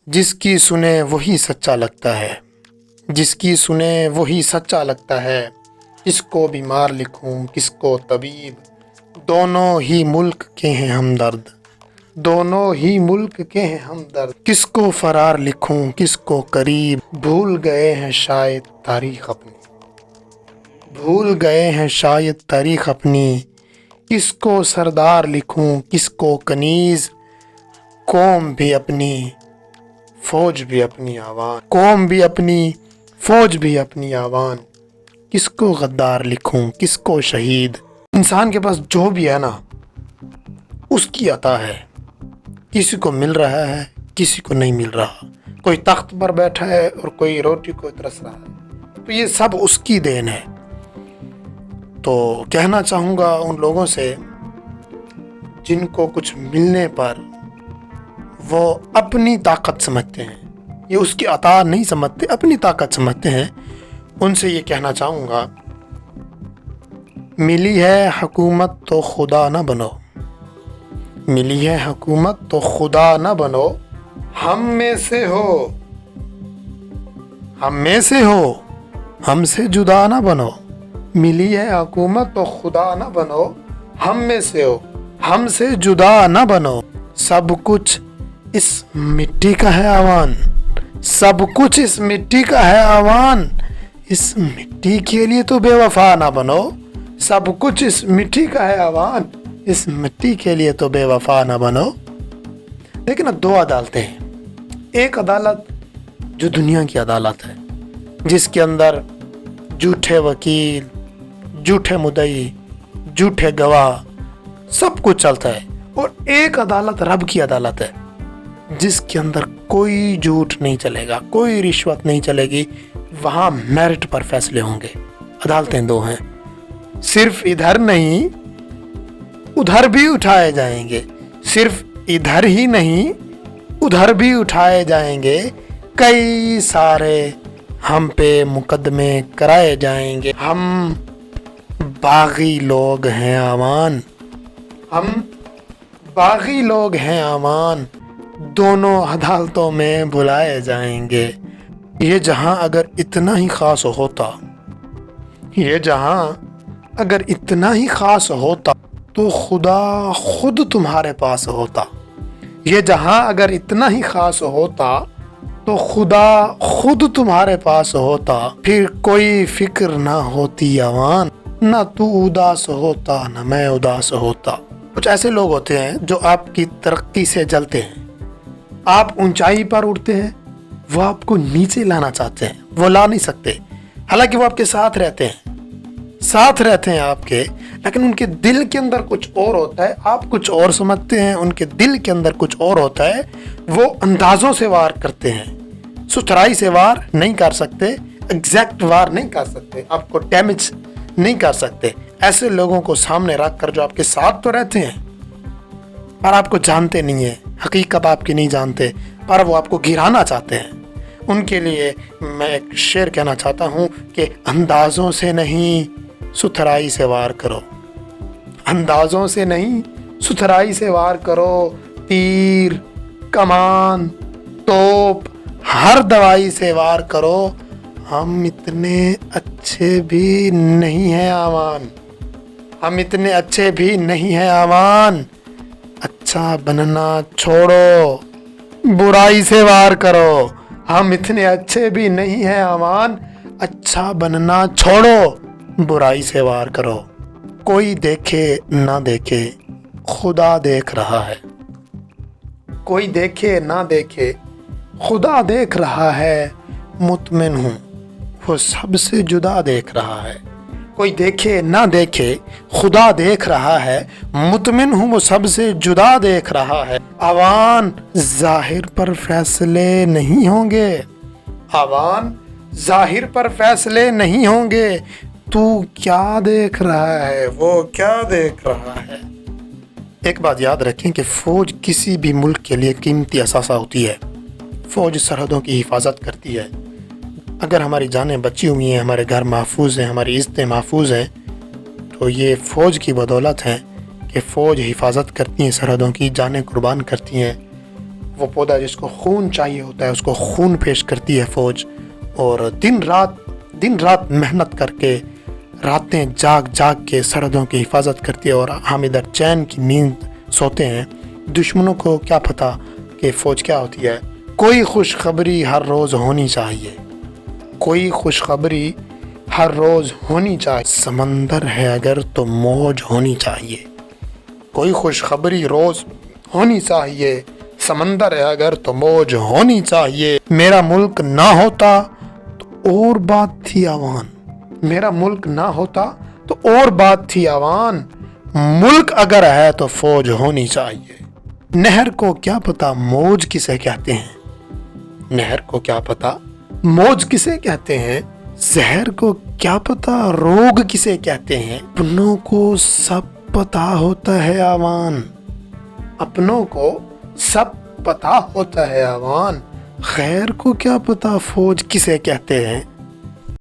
جس کی سنے وہی سچا لگتا ہے، جس کی سنے وہی سچا لگتا ہے، کس کو بیمار لکھوں کس کو طبیب، دونوں ہی ملک کے ہیں ہمدرد، دونوں ہی ملک کے ہیں ہمدرد، کس کو فرار لکھوں کس کو قریب، بھول گئے ہیں شاید تاریخ اپنی، بھول گئے ہیں شاید تاریخ اپنی، کس کو سردار لکھوں کس کو کنیز، قوم بھی اپنی فوج بھی اپنی آوان، قوم بھی اپنی فوج بھی اپنی آوان، کس کو غدار لکھوں کس کو شہید۔ انسان کے پاس جو بھی ہے نا اس کی عطا ہے، کسی کو مل رہا ہے کسی کو نہیں مل رہا، کوئی تخت پر بیٹھا ہے اور کوئی روٹی کو ترس رہا ہے، تو یہ سب اس کی دین ہے۔ تو کہنا چاہوں گا ان لوگوں سے جن کو کچھ ملنے پر وہ اپنی طاقت سمجھتے ہیں، یہ اس کی عطا نہیں سمجھتے، اپنی طاقت سمجھتے ہیں، ان سے یہ کہنا چاہوں گا ملی ہے حکومت تو خدا نہ بنو، ملی ہے حکومت تو خدا نہ بنو، ہم میں سے ہو ہم میں سے ہو ہم سے جدا نہ بنو، ملی ہے حکومت تو خدا نہ بنو، ہم میں سے ہو ہم سے جدا نہ بنو، سب کچھ اس مٹی کا ہے آوان، سب کچھ اس مٹی کا ہے آوان، اس مٹی کے لیے تو بے وفا نہ بنو، سب کچھ اس مٹی کا ہے آوان، اس مٹی کے لیے تو بے وفا نہ بنو۔ لیکن اب دو عدالتیں ہیں، ایک عدالت جو دنیا کی عدالت ہے جس کے اندر جھوٹے وکیل، جھوٹے مدعی، جھوٹے گواہ سب کچھ چلتا ہے، اور ایک عدالت رب کی عدالت ہے جس کے اندر کوئی جھوٹ نہیں چلے گا، کوئی رشوت نہیں چلے گی، وہاں میرٹ پر فیصلے ہوں گے۔ عدالتیں دو ہیں، صرف ادھر نہیں ادھر بھی اٹھائے جائیں گے، صرف ادھر ہی نہیں ادھر بھی اٹھائے جائیں گے، کئی سارے ہم پہ مقدمے کرائے جائیں گے، ہم باغی لوگ ہیں آمان، ہم باغی لوگ ہیں آمان، دونوں عدالتوں میں بلائے جائیں گے۔ یہ جہاں اگر اتنا ہی خاص ہوتا، یہ جہاں اگر اتنا ہی خاص ہوتا تو خدا خود تمہارے پاس ہوتا، یہ جہاں اگر اتنا ہی خاص ہوتا تو خدا خود تمہارے پاس ہوتا، پھر کوئی فکر نہ ہوتی آوان، نہ تو اداس ہوتا نہ میں اداس ہوتا۔ کچھ ایسے لوگ ہوتے ہیں جو آپ کی ترقی سے جلتے ہیں، آپ اونچائی پر اڑتے ہیں، وہ آپ کو نیچے لانا چاہتے ہیں، وہ لا نہیں سکتے، حالانکہ وہ آپ کے ساتھ رہتے ہیں، ساتھ رہتے ہیں آپ کے، لیکن ان کے دل کے اندر کچھ اور ہوتا ہے، آپ کچھ اور سمجھتے ہیں، ان کے دل کے اندر کچھ اور ہوتا ہے، وہ اندازوں سے وار کرتے ہیں، ستھرائی سے وار نہیں کر سکتے، ایگزیکٹ وار نہیں کر سکتے، آپ کو ڈیمیج نہیں کر سکتے۔ ایسے لوگوں کو سامنے رکھ کر جو آپ کے ساتھ تو رہتے ہیں پر آپ کو جانتے نہیں ہیں، حقیقت آپ کی نہیں جانتے، پر وہ آپ کو گرانا چاہتے ہیں، ان کے لیے میں ایک شعر کہنا چاہتا ہوں کہ اندازوں سے نہیں ستھرائی سے وار کرو، اندازوں سے نہیں ستھرائی سے وار کرو، تیر، کمان، توپ، ہر دوائی سے وار کرو، ہم اتنے اچھے بھی نہیں ہیں آوان، ہم اتنے اچھے بھی نہیں ہیں آوان، اچھا بننا چھوڑو، برائی سے وار کرو، ہم اتنے اچھے بھی نہیں ہیں آوان، اچھا بننا چھوڑو، برائی سے وار کرو، کوئی دیکھے نہ دیکھے خدا دیکھ رہا ہے، کوئی دیکھے نہ دیکھے خدا دیکھ رہا ہے، مطمئن ہوں وہ سب سے جدا دیکھ رہا ہے، کوئی دیکھے نہ دیکھے خدا دیکھ رہا ہے، مطمئن ہوں وہ سب سے جدا دیکھ رہا ہے، آوان ظاہر پر فیصلے نہیں ہوں گے، آوان ظاہر پر فیصلے نہیں ہوں گے، تو کیا دیکھ رہا ہے وہ کیا دیکھ رہا ہے۔ ایک بات یاد رکھیں کہ فوج کسی بھی ملک کے لیے قیمتی اثاثہ ہوتی ہے، فوج سرحدوں کی حفاظت کرتی ہے، اگر ہماری جانیں بچی ہوئی ہیں، ہمارے گھر محفوظ ہیں، ہماری عزتیں محفوظ ہیں، تو یہ فوج کی بدولت ہے کہ فوج حفاظت کرتی ہیں، سرحدوں کی جانیں قربان کرتی ہیں، وہ پودا جس کو خون چاہیے ہوتا ہے اس کو خون پیش کرتی ہے فوج، اور دن رات محنت کر کے، راتیں جاگ کے سرحدوں کی حفاظت کرتی ہے، اور ہم ادھر چین کی نیند سوتے ہیں۔ دشمنوں کو کیا پتہ کہ فوج کیا ہوتی ہے۔ کوئی خوشخبری ہر روز ہونی چاہیے، کوئی خوشخبری ہر روز ہونی چاہیے، سمندر ہے اگر تو موج ہونی چاہیے، کوئی خوشخبری روز ہونی چاہیے، سمندر ہے اگر تو موج ہونی چاہیے۔ میرا ملک نہ ہوتا تو اور بات تھی آوان، میرا ملک نہ ہوتا تو اور بات تھی آوان، ملک اگر ہے تو فوج ہونی چاہیے۔ نہر کو کیا پتا موج کسے کہتے ہیں، نہر کو کیا پتا موج کسے کہتے ہیں، زہر کو کیا پتا روگ کسے کہتے ہیں، اپنوں کو سب پتا ہوتا ہے آوان، اپنوں کو سب پتا ہوتا ہے آوان، خیر کو کیا پتا فوج کسے کہتے ہیں۔